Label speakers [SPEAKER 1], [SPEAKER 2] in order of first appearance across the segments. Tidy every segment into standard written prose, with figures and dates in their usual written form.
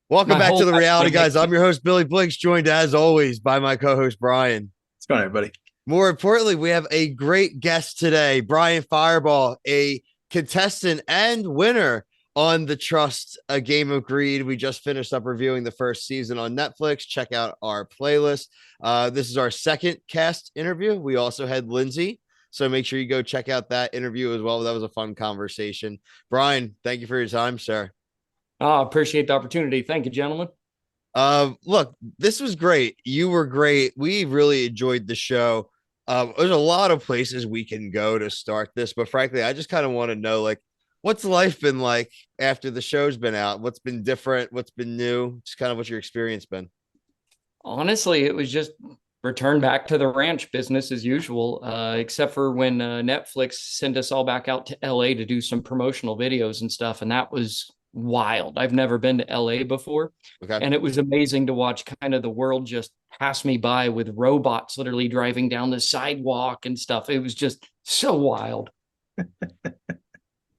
[SPEAKER 1] Welcome
[SPEAKER 2] My
[SPEAKER 1] back to
[SPEAKER 2] whole
[SPEAKER 1] the
[SPEAKER 2] life,
[SPEAKER 1] Reality
[SPEAKER 2] my
[SPEAKER 1] Guys. I'm
[SPEAKER 2] nickname.
[SPEAKER 1] your host, Billy Blinks, joined as always by my co-host, Brian.
[SPEAKER 3] What's going on, everybody?
[SPEAKER 1] More importantly, we have a great guest today, Brian Firebaugh, a contestant and winner on the Trust, a Game of Greed. We just finished up reviewing the first season on Netflix. Check out our playlist. This is our second cast interview. We also had Lindsay, so make sure you go check out that interview as well. That was a fun conversation. Brian, thank you for your time, sir.
[SPEAKER 2] I appreciate the opportunity. Thank you, gentlemen.
[SPEAKER 1] Look, this was great. You were great. We really enjoyed the show. There's a lot of places we can go to start this, but frankly, I just kind of want to know, like, what's life been like after the show's been out? What's been different? What's been new? Just kind of what's your experience been?
[SPEAKER 2] Honestly, it was just return back to the ranch business as usual, except for when Netflix sent us all back out to LA to do some promotional videos and stuff. And that was wild. I've never been to LA before.
[SPEAKER 1] Okay.
[SPEAKER 2] And it was amazing to watch kind of the world just pass me by with robots literally driving down the sidewalk and stuff. It was just so wild.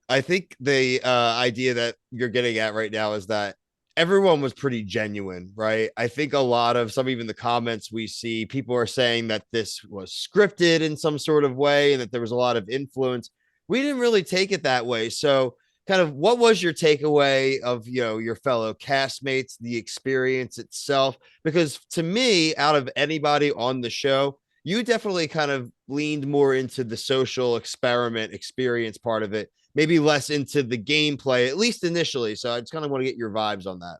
[SPEAKER 1] I think the idea that you're getting at right now is that everyone was pretty genuine, right? I think a lot of some, even the comments we see, people are saying that this was scripted in some sort of way and that there was a lot of influence. We didn't really take it that way. So, kind of, what was your takeaway of your fellow castmates, the experience itself? Because to me, out of anybody on the show, you definitely kind of leaned more into the social experiment experience part of it, maybe less into the gameplay, at least initially. So I just kind of want to get your vibes on that.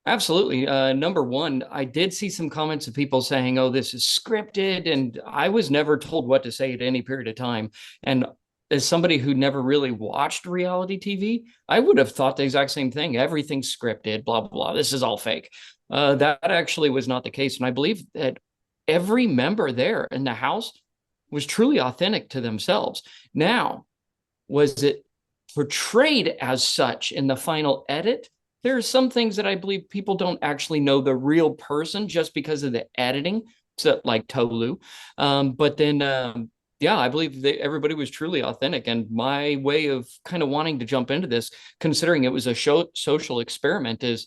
[SPEAKER 2] Absolutely. Number one, I did see some comments of people saying, oh, this is scripted. And I was never told what to say at any period of time. And as somebody who never really watched reality TV, I would have thought the exact same thing. Everything's scripted, blah, blah, blah. This is all fake. That actually was not the case. And I believe that every member there in the house was truly authentic to themselves. Now, was it portrayed as such in the final edit? There are some things that I believe people don't actually know the real person just because of the editing, so like Tolu. But then, yeah, I believe that everybody was truly authentic. And my way of kind of wanting to jump into this, considering it was a social experiment, is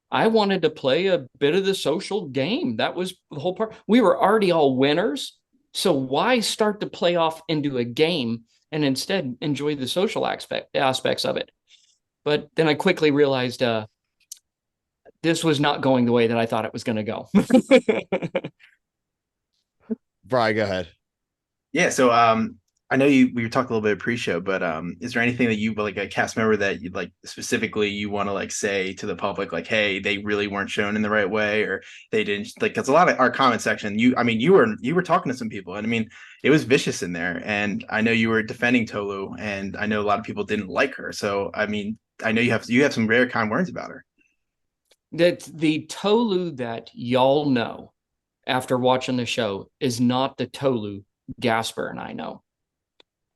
[SPEAKER 2] I wanted to play a bit of the social game. That was the whole part. We were already all winners. So why start to play off into a game and instead enjoy the social aspects of it? But then I quickly realized this was not going the way that I thought it was going to go.
[SPEAKER 1] Brian, go ahead.
[SPEAKER 3] Yeah, so I know we were talking a little bit pre-show, but is there anything that you like a cast member that you like specifically you want to like say to the public, like, hey, they really weren't shown in the right way, or they didn't like? Because a lot of our comment section, I mean, you were talking to some people, and I mean, it was vicious in there, and I know you were defending Tolu, and I know a lot of people didn't like her. So I mean, I know you have some very kind words about her.
[SPEAKER 2] That the Tolu that y'all know after watching the show is not the Tolu Gasper and I know.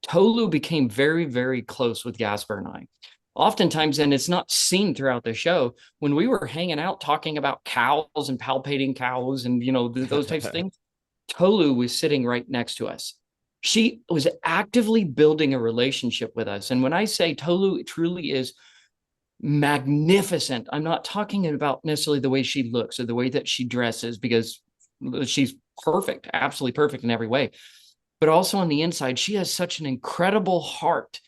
[SPEAKER 2] Tolu became very, very close with Gasper and I. Oftentimes, and it's not seen throughout the show, when we were hanging out talking about cows and palpating cows and those types of things, Tolu was sitting right next to us. She was actively building a relationship with us. And when I say Tolu, it truly is magnificent. I'm not talking about necessarily the way she looks or the way that she dresses, because she's perfect, absolutely perfect in every way. But also on the inside, she has such an incredible heart.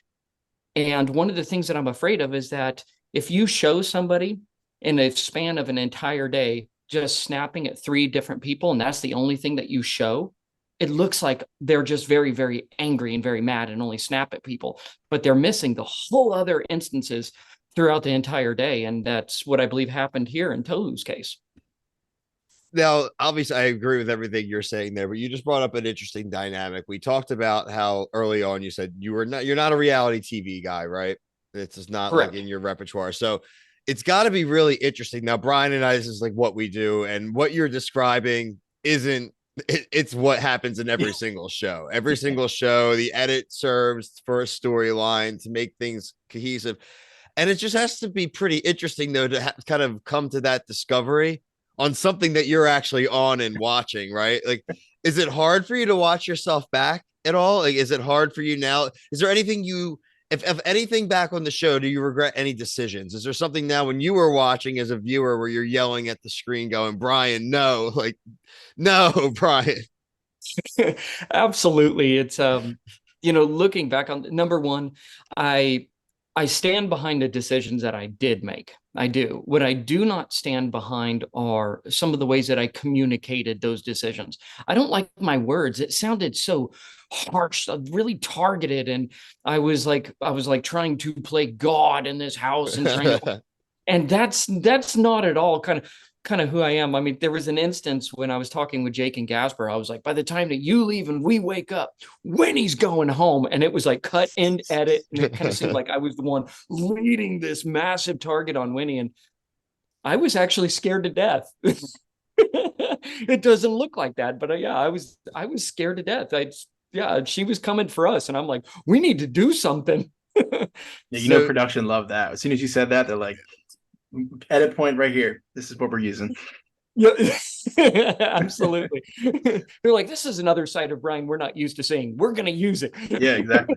[SPEAKER 2] And one of the things that I'm afraid of is that if you show somebody in a span of an entire day just snapping at three different people, and that's the only thing that you show, it looks like they're just very, very angry and very mad and only snap at people. But they're missing the whole other instances throughout the entire day. And that's what I believe happened here in Tolu's case.
[SPEAKER 1] Now, obviously, I agree with everything you're saying there, but you just brought up an interesting dynamic. We talked about how early on you said you're not a reality TV guy, right? It's just not like
[SPEAKER 2] Correct.
[SPEAKER 1] in your repertoire. So it's got to be really interesting. Now, Brian and I, this is like what we do, and what you're describing isn't. It's what happens in every single show. Every
[SPEAKER 3] Yeah.
[SPEAKER 1] single show, the edit serves for a storyline to make things cohesive, and it just has to be pretty interesting though to kind of come to that discovery on something that you're actually on and watching, right? Like, is it hard for you to watch yourself back at all? Like, is it hard for you now? Is there anything you if anything back on the show, do you regret any decisions? Is there something now when you were watching as a viewer where you're yelling at the screen going, Brian, no, like, no, Brian?
[SPEAKER 2] Absolutely. It's looking back on number one, I I stand behind the decisions that I did make. I do. What I do not stand behind are some of the ways that I communicated those decisions. I don't like my words. It sounded so harsh, really targeted, and I was like trying to play God in this house and trying to, and that's not at all kind of who I am. I mean, there was an instance when I was talking with Jake and Gasper, I was like, by the time that you leave and we wake up, Winnie's going home. And it was like cut and edit. And it kind of seemed like I was the one leading this massive target on Winnie. And I was actually scared to death. It doesn't look like that, but yeah, I was scared to death. She was coming for us. And I'm like, we need to do something.
[SPEAKER 3] Yeah, production loved that. As soon as you said that, they're like, edit point right here. This is what we're using.
[SPEAKER 2] Yeah, absolutely. They're like, this is another side of Brian we're not used to seeing. We're going to use it.
[SPEAKER 3] Yeah, exactly.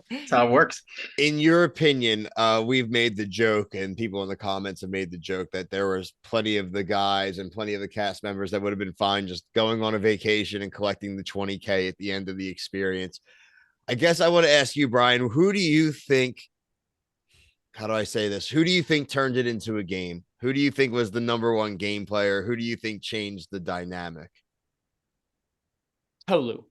[SPEAKER 3] That's how it works.
[SPEAKER 1] In your opinion, we've made the joke, and people in the comments have made the joke that there was plenty of the guys and plenty of the cast members that would have been fine just going on a vacation and collecting the 20K at the end of the experience. I guess I want to ask you, Brian, who do you think, how do I say this? Who do you think turned it into a game? Who do you think was the number one game player? Who do you think changed the dynamic?
[SPEAKER 2] Tolu.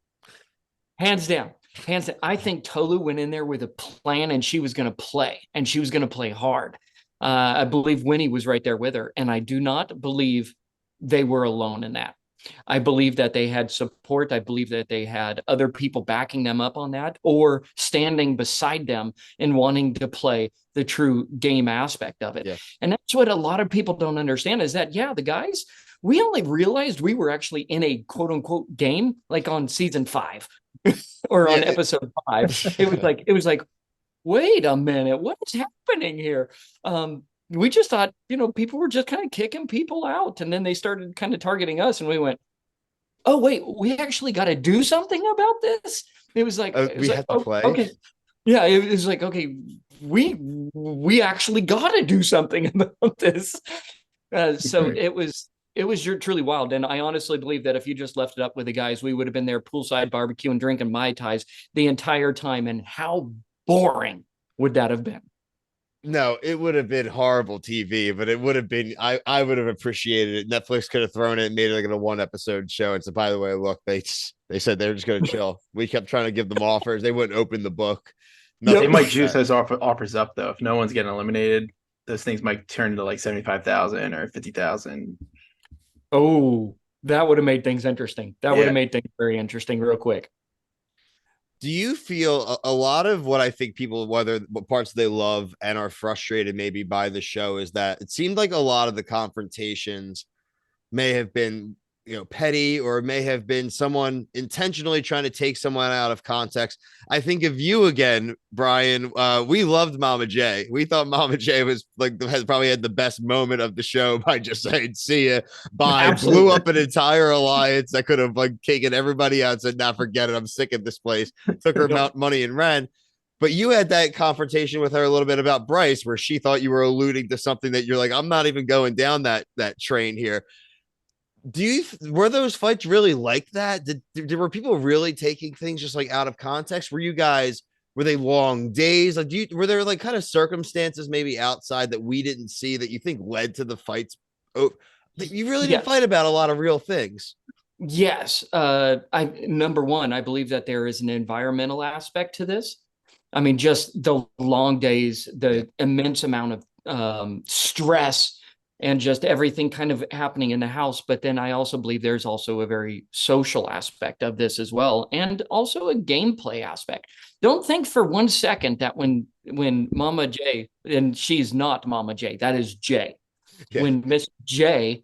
[SPEAKER 2] Hands down. Hands down. I think Tolu went in there with a plan and she was going to play, and she was going to play hard. I believe Winnie was right there with her, and I do not believe they were alone in that. I believe that they had support. I believe that they had other people backing them up on that, or standing beside them and wanting to play the true game aspect of it. Yeah. And that's what a lot of people don't understand is that, yeah, the guys, we only realized we were actually in a quote unquote game, like on season 5 or on episode 5. It was like, wait a minute, what is happening here? We just thought, people were just kind of kicking people out. And then they started kind of targeting us. And we went, oh, wait, we actually got to do something about this. It was like,
[SPEAKER 1] we had to play.
[SPEAKER 2] Okay. Yeah. It was like, okay, we actually got to do something about this. So it was truly wild. And I honestly believe that if you just left it up with the guys, we would have been there poolside barbecue and drinking Mai Tais the entire time. And how boring would that have been?
[SPEAKER 1] No, it would have been horrible TV, but it would have been, I would have appreciated it. Netflix could have thrown it and made it like a 1-episode show. And so, by the way, look, they said they were just going to chill. We kept trying to give them offers. They wouldn't open the book.
[SPEAKER 3] They might juice those offers up though. If no one's getting eliminated, those things might turn into like 75,000 or 50,000.
[SPEAKER 2] Oh, that would have made things interesting. That would have made things very interesting real quick.
[SPEAKER 1] Do you feel a lot of what I think people, what parts they love and are frustrated maybe by the show, is that it seemed like a lot of the confrontations may have been, petty, or may have been someone intentionally trying to take someone out of context. I think of you again, Brian. We loved Mama J. We thought Mama J was has probably had the best moment of the show by just saying, see ya, bye. Absolutely. Blew up an entire alliance that could have taken everybody out, said, nah, forget it. I'm sick of this place. Took her money and ran. But you had that confrontation with her a little bit about Bryce, where she thought you were alluding to something that you're like, I'm not even going down that train here. Were those fights really like that? Were people really taking things just out of context? Were they long days? Were there kind of circumstances maybe outside that we didn't see that you think led to the fights? Oh, you really didn't fight about a lot of real things.
[SPEAKER 2] Yes. Number one, I believe that there is an environmental aspect to this. I mean, just the long days, the immense amount of stress, and just everything kind of happening in the house. But then I also believe there's also a very social aspect of this as well, and also a gameplay aspect. Don't think for 1 second that when Mama J, and she's not Mama J, that is J. Okay. When Miss J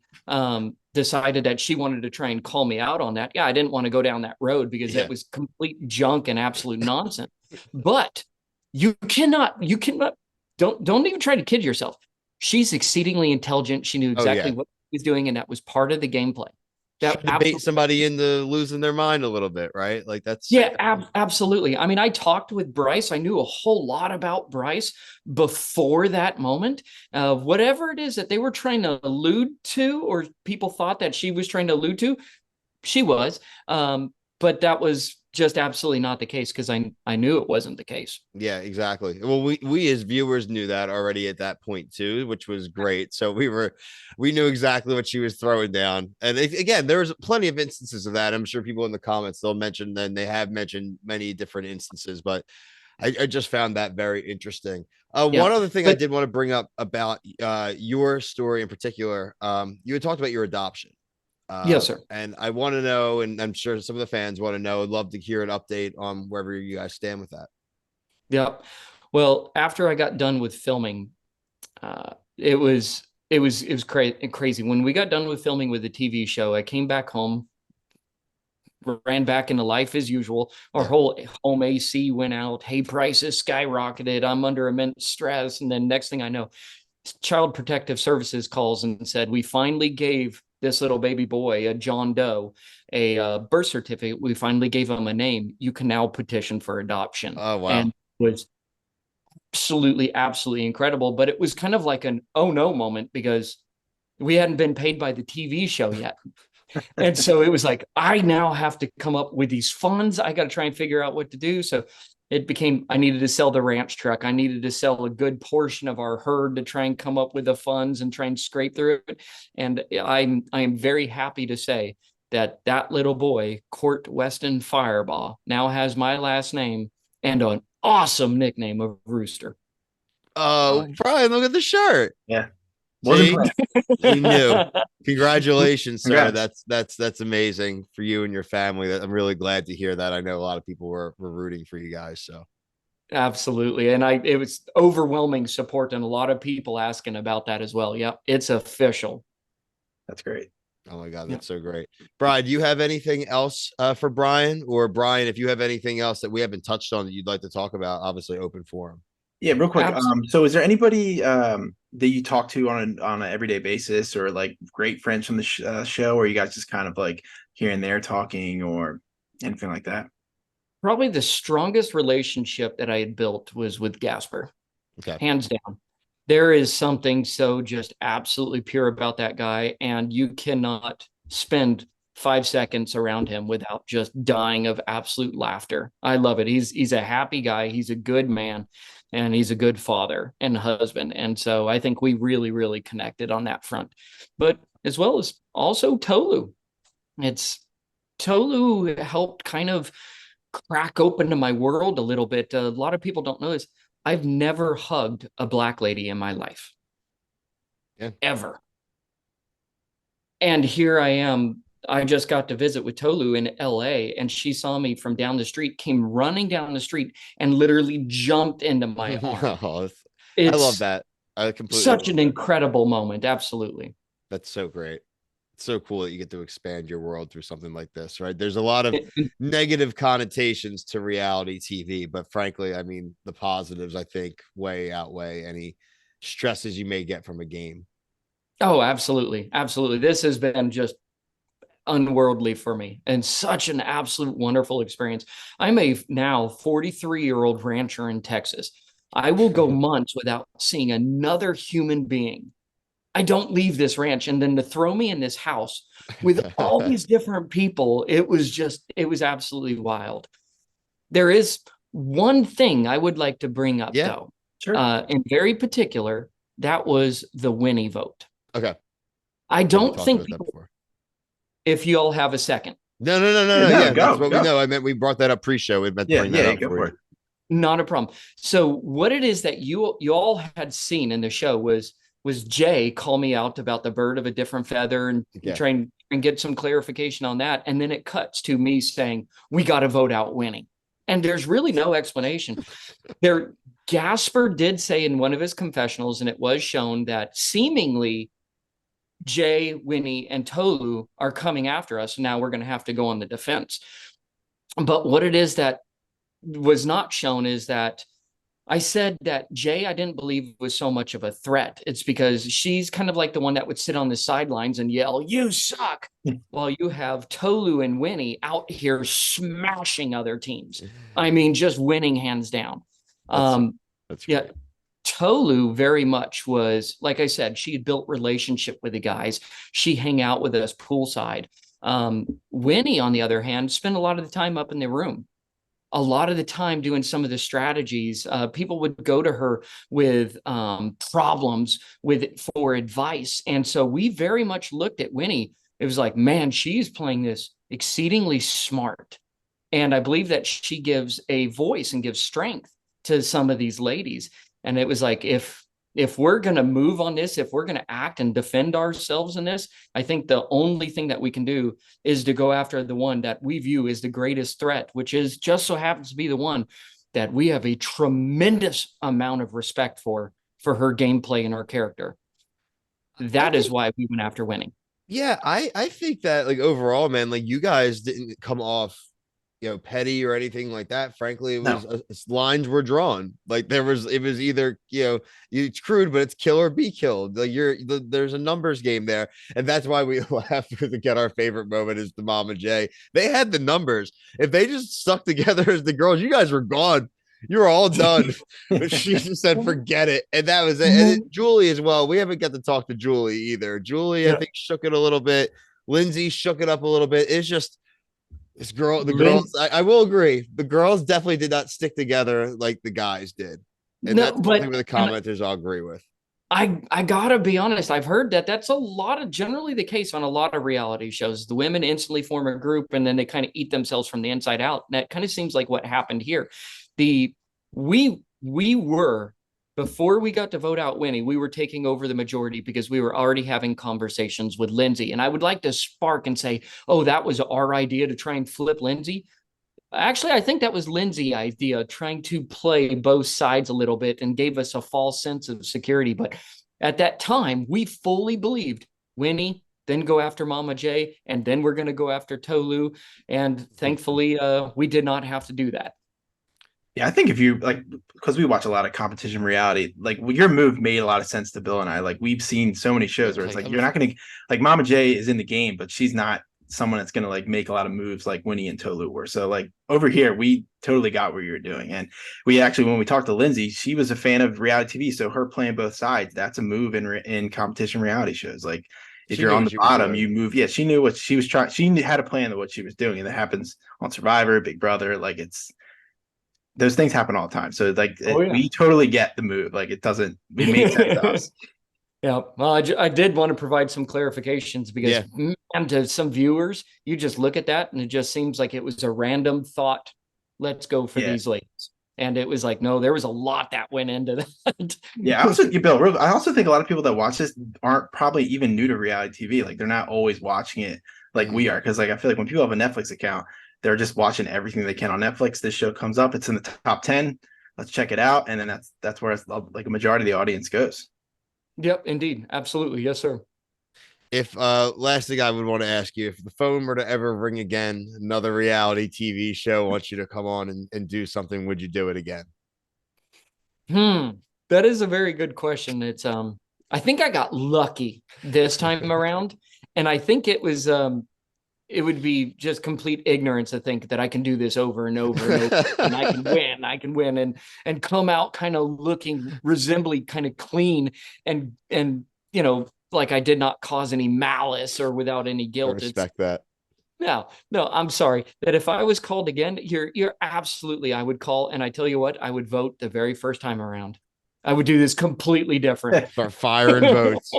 [SPEAKER 2] decided that she wanted to try and call me out on that, I didn't want to go down that road because it was complete junk and absolute nonsense. But you cannot, don't even try to kid yourself. She's exceedingly intelligent. She knew exactly what she was doing, and that was part of the gameplay. That
[SPEAKER 1] to bait somebody into losing their mind a little bit, right? Like that's
[SPEAKER 2] absolutely. I mean, I talked with Bryce. I knew a whole lot about Bryce before that moment. Whatever it is that they were trying to allude to, or people thought that she was trying to allude to, she was. But that was just absolutely not the case, because I knew it wasn't the case.
[SPEAKER 1] Yeah, exactly. Well, we as viewers knew that already at that point too, which was great. So we knew exactly what she was throwing down. And again, there was plenty of instances of that. I'm sure people in the comments they'll mention, then they have mentioned many different instances, but I just found that very interesting. One other thing I did want to bring up about your story in particular, you had talked about your adoption.
[SPEAKER 2] Yes, sir.
[SPEAKER 1] And I want to know, and I'm sure some of the fans want to know, I'd love to hear an update on wherever you guys stand with that.
[SPEAKER 2] Yeah. Well, after I got done with filming, it was crazy. When we got done with filming with the TV show, I came back home, ran back into life as usual. Our whole home AC went out. Hay prices skyrocketed. I'm under immense stress. And then next thing I know, Child Protective Services calls and said, we finally gave this little baby boy, a John Doe, a birth certificate. We finally gave him a name. You can now petition for adoption.
[SPEAKER 1] Oh, wow.
[SPEAKER 2] And it was absolutely incredible. But it was kind of like an oh no moment, because we hadn't been paid by the TV show yet. And so it was like, I now have to come up with these funds. I got to try and figure out what to do. So it became, I needed to sell the ranch truck. I needed to sell a good portion of our herd to try and come up with the funds and try and scrape through it. And I am very happy to say that little boy, Court Weston Firebaugh, now has my last name and an awesome nickname of Rooster.
[SPEAKER 1] Oh, Brian, look at the shirt.
[SPEAKER 3] Yeah.
[SPEAKER 1] See, we knew. Congratulations, sir.
[SPEAKER 3] Congrats.
[SPEAKER 1] That's amazing for you and your family. I'm really glad to hear that. I know a lot of people were rooting for you guys. So
[SPEAKER 2] absolutely. And it was overwhelming support, and a lot of people asking about that as well. Yep, it's official.
[SPEAKER 3] That's great.
[SPEAKER 1] Oh my God, that's so great. Brian, do you have anything else for Brian? Or Brian, if you have anything else that we haven't touched on that you'd like to talk about, obviously open forum.
[SPEAKER 3] Yeah, real quick. So is there anybody that you talk to on an everyday basis, or like great friends from the show, or you guys just kind of like here and there talking or anything like that?
[SPEAKER 2] Probably the strongest relationship that I had built was with Gasper.
[SPEAKER 1] Okay.
[SPEAKER 2] Hands down. There is something so just absolutely pure about that guy, and you cannot spend 5 seconds around him without just dying of absolute laughter. I love it. He's a happy guy. He's a good man, and he's a good father and husband. And so I think we really, really connected on that front. But as well as also Tolu. Tolu helped kind of crack open to my world a little bit. A lot of people don't know this. I've never hugged a Black lady in my life.
[SPEAKER 1] Yeah.
[SPEAKER 2] Ever. And here I am. I just got to visit with Tolu in LA, and she saw me from down the street, came running down the street, and literally jumped into my arm.
[SPEAKER 1] I love that. I completely
[SPEAKER 2] such an incredible moment. Absolutely.
[SPEAKER 1] That's so great. It's so cool that you get to expand your world through something like this, right? There's a lot of negative connotations to reality TV, but frankly, I mean, the positives, I think, way outweigh any stresses you may get from a game.
[SPEAKER 2] Oh, absolutely. Absolutely. This has been just unworldly for me, and such an absolute wonderful experience. I'm a now 43-year-old rancher in Texas. I will go months without seeing another human being. I don't leave this ranch. And then to throw me in this house with all these different people, it was absolutely wild. There is one thing I would like to bring up, though.
[SPEAKER 3] Sure.
[SPEAKER 2] In very particular, that was the Winnie vote.
[SPEAKER 1] Okay.
[SPEAKER 2] I don't think people, if you all have a second.
[SPEAKER 1] No. Yeah, that's what we know. I meant we brought that up pre-show. We meant to bring that up for you.
[SPEAKER 2] Not a problem. So what it is that you all had seen in the show was Jay call me out about the bird of a different feather and try and get some clarification on that. And then it cuts to me saying, we got to vote out Winnie. And there's really no explanation. Gasper did say in one of his confessionals, and it was shown, that seemingly Jay, Winnie, and Tolu are coming after us. Now we're going to have to go on the defense. But what it is that was not shown is that I said that Jay, I didn't believe was so much of a threat. It's because she's kind of like the one that would sit on the sidelines and yell, "You suck." While you have Tolu and Winnie out here smashing other teams. I mean, just winning hands down.
[SPEAKER 1] That's
[SPEAKER 2] Um,
[SPEAKER 1] that's
[SPEAKER 2] yeah,
[SPEAKER 1] great.
[SPEAKER 2] Tolu very much was, like I said, she had built relationship with the guys. She hang out with us poolside. Winnie, on the other hand, spent a lot of the time up in the room, a lot of the time doing some of the strategies. People would go to her with problems with for advice. And so we very much looked at Winnie. It was like, man, she's playing this exceedingly smart. And I believe that she gives a voice and gives strength to some of these ladies. And it was like, if we're going to move on this, if we're going to act and defend ourselves in this, I think the only thing that we can do is to go after the one that we view as the greatest threat, which is just so happens to be the one that we have a tremendous amount of respect for her gameplay and her character.
[SPEAKER 1] I
[SPEAKER 2] That is
[SPEAKER 1] think,
[SPEAKER 2] why we went after Winning.
[SPEAKER 1] yeah, I think that like overall, man, like you guys didn't come off, petty or anything like that. Frankly, it was
[SPEAKER 3] No.
[SPEAKER 1] lines were drawn. Like it was either, it's crude, but it's kill or be killed. Like there's a numbers game there, and that's why we laugh to get our favorite moment is the Mama J. They had the numbers. If they just stuck together as the girls, you guys were gone. You were all done. But she just said, forget it. And that was it. And then Julie as well. We haven't got to talk to Julie either. Julie, I think, shook it a little bit. Lindsay shook it up a little bit. It's just the girls, I will agree. The girls definitely did not stick together like the guys did. And
[SPEAKER 2] No,
[SPEAKER 1] that's something
[SPEAKER 2] but
[SPEAKER 1] with the commenters I'll agree with.
[SPEAKER 2] I gotta be honest. I've heard that that's a lot of generally the case on a lot of reality shows. The women instantly form a group and then they kind of eat themselves from the inside out. And that kind of seems like what happened here. The we were before we got to vote out Winnie, we were taking over the majority because we were already having conversations with Lindsay. And I would like to spark and say, oh, that was our idea to try and flip Lindsay. Actually, I think that was Lindsay's idea, trying to play both sides a little bit and gave us a false sense of security. But at that time, we fully believed Winnie, then go after Mama J, and then we're going to go after Tolu. And thankfully, we did not have to do that.
[SPEAKER 3] Yeah, I think if you like, because we watch a lot of competition reality, like your move made a lot of sense to Bill and I. Like we've seen so many shows where it's like you're not going to like Mama J is in the game, but she's not someone that's going to like make a lot of moves like Winnie and Tolu were. So like over here, we totally got what you were doing. And we actually, when we talked to Lindsay, she was a fan of reality TV. So her playing both sides, that's a move in competition reality shows. Like if you're on the bottom, you move. Yeah, she knew what she was trying. She had a plan of what she was doing. And that happens on Survivor, Big Brother. Like those things happen all the time. So like we totally get the move. Like it makes sense to us.
[SPEAKER 2] Yeah, well, I did want to provide some clarifications because man, to some viewers, you just look at that and it just seems like it was a random thought. Let's go for these ladies. And it was like, no, there was a lot that went into that.
[SPEAKER 3] Yeah, Bill, I also think a lot of people that watch this aren't probably even new to reality TV. Like they're not always watching it like we are. Because like I feel like when people have a Netflix account, they're just watching everything they can on Netflix. This show comes up, it's in the top 10. Let's check it out. And then that's where like a majority of the audience goes.
[SPEAKER 2] Yep, indeed. Absolutely. Yes, sir.
[SPEAKER 1] If last thing I would want to ask you, if the phone were to ever ring again, another reality TV show wants you to come on and do something, would you do it again?
[SPEAKER 2] That is a very good question. It's I think I got lucky this time around. And I think it was it would be just complete ignorance to think that I can do this over and over and over and I can win and come out kind of looking resembling kind of clean and like I did not cause any malice or without any guilt.
[SPEAKER 1] I respect that.
[SPEAKER 2] No, I'm sorry that if I was called again, you're absolutely, I would call. And I tell you what, I would vote the very first time around. I would do this completely different.
[SPEAKER 1] Start firing votes.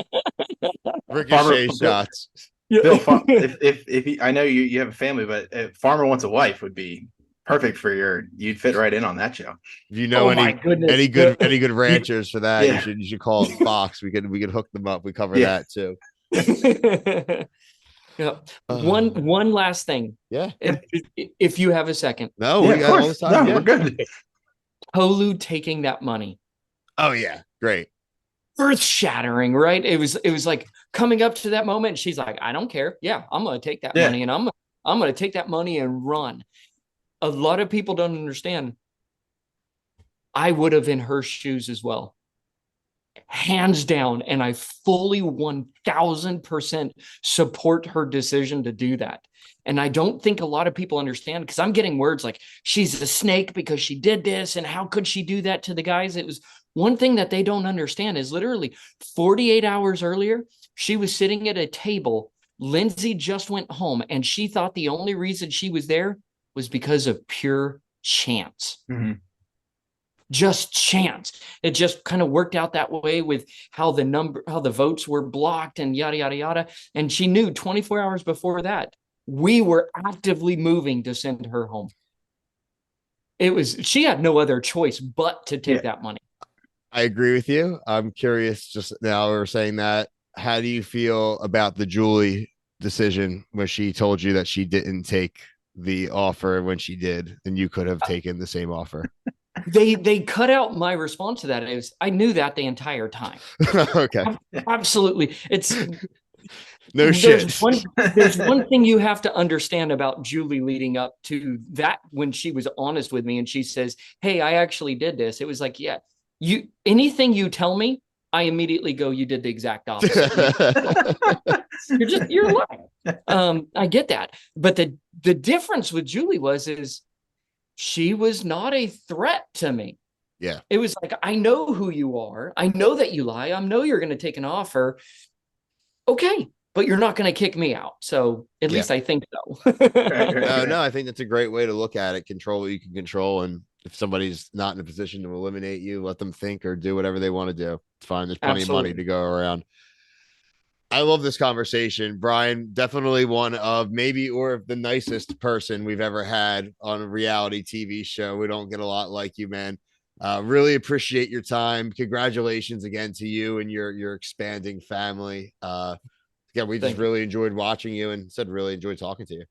[SPEAKER 1] Ricochet shots.
[SPEAKER 3] Bill, if I know you have a family, but if Farmer Wants a Wife would be perfect for you'd fit right in on that show.
[SPEAKER 1] If you know any good ranchers for that, you should call it Fox. We could hook them up. We cover that too.
[SPEAKER 2] Yeah. One last thing.
[SPEAKER 1] Yeah.
[SPEAKER 2] If you have a second.
[SPEAKER 1] No, we got all the time.
[SPEAKER 3] We're good.
[SPEAKER 2] Tolu taking that money.
[SPEAKER 1] Oh yeah, great.
[SPEAKER 2] Earth-shattering, right? It was like coming up to that moment. She's like, I don't care. Yeah, I'm gonna take that money and I'm gonna take that money and run. A lot of people don't understand. I would have in her shoes as well. Hands down. And I fully 1000% support her decision to do that. And I don't think a lot of people understand, because I'm getting words like she's a snake because she did this. And how could she do that to the guys? It was one thing that they don't understand is literally 48 hours earlier, she was sitting at a table. Lindsay just went home and she thought the only reason she was there was because of pure chance.
[SPEAKER 3] Mm-hmm.
[SPEAKER 2] Just chance. It just kind of worked out that way with how the votes were blocked and yada, yada, yada. And she knew 24 hours before that, we were actively moving to send her home. She had no other choice but to take that money.
[SPEAKER 1] I agree with you. I'm curious, just now we're saying that, how do you feel about the Julie decision when she told you that she didn't take the offer when she did, and you could have taken the same offer?
[SPEAKER 2] They cut out my response to that. I knew that the entire time.
[SPEAKER 1] Okay.
[SPEAKER 2] Absolutely.
[SPEAKER 1] Shit.
[SPEAKER 2] There's one thing you have to understand about Julie leading up to that, when she was honest with me and she says, hey, I actually did this. It was like, yeah, anything you tell me, I immediately go, you did the exact opposite. You're lying. I get that. But the difference with Julie is she was not a threat to me.
[SPEAKER 1] Yeah.
[SPEAKER 2] It was like, I know who you are. I know that you lie. I know you're going to take an offer. Okay, but you're not going to kick me out. So at least I think so.
[SPEAKER 1] No, I think that's a great way to look at it. Control what you can control. And if somebody's not in a position to eliminate you, let them think or do whatever they want to do. It's fine. There's plenty of money to go around. I love this conversation. Brian, definitely one of or the nicest person we've ever had on a reality TV show. We don't get a lot like you, man. Really appreciate your time. Congratulations again to you and your expanding family. We just really enjoyed watching you and really enjoyed talking to you.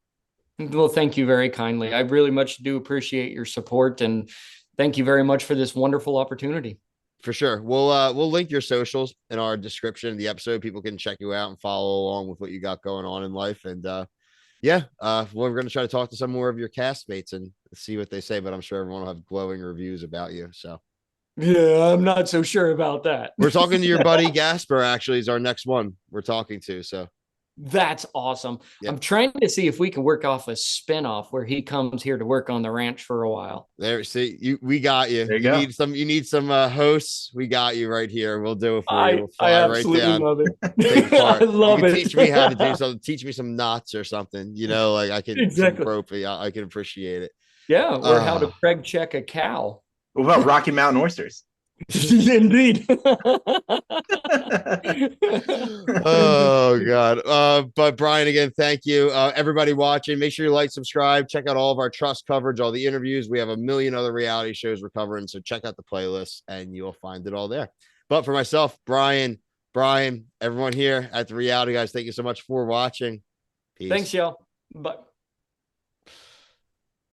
[SPEAKER 2] Well, thank you very kindly. I really much do appreciate your support, and thank you very much for this wonderful opportunity.
[SPEAKER 1] For sure. We'll link your socials in our description of the episode. People can check you out and follow along with what you got going on in life. And we're going to try to talk to some more of your castmates and see what they say, but I'm sure everyone will have glowing reviews about you. So
[SPEAKER 2] yeah, I'm not so sure about that.
[SPEAKER 1] We're talking to your buddy Gasper, actually, is our next one we're talking to. So
[SPEAKER 2] that's awesome. Yep. I'm trying to see if we can work off a spinoff where he comes here to work on the ranch for a while.
[SPEAKER 1] There, see, we got you.
[SPEAKER 3] There you go.
[SPEAKER 1] You need some hosts. We got you right here. We'll do it for you. We'll
[SPEAKER 2] fly absolutely right down. Love it.
[SPEAKER 1] I love it. Teach me how to do something. Teach me some knots or something. Like I can
[SPEAKER 2] exactly.
[SPEAKER 1] Rope. I can appreciate it.
[SPEAKER 2] Yeah, or how to Craig check a cow.
[SPEAKER 3] What about Rocky Mountain oysters?
[SPEAKER 2] Indeed.
[SPEAKER 1] Oh God. But Brian, again, thank you. Everybody watching, make sure you like, subscribe, check out all of our trust coverage, all the interviews. We have a million other reality shows we're covering, so check out the playlist and you'll find it all there. But for myself, Brian, everyone here at the Reality Guys, thank you so much for watching.
[SPEAKER 2] Peace. Thanks, y'all. Bye.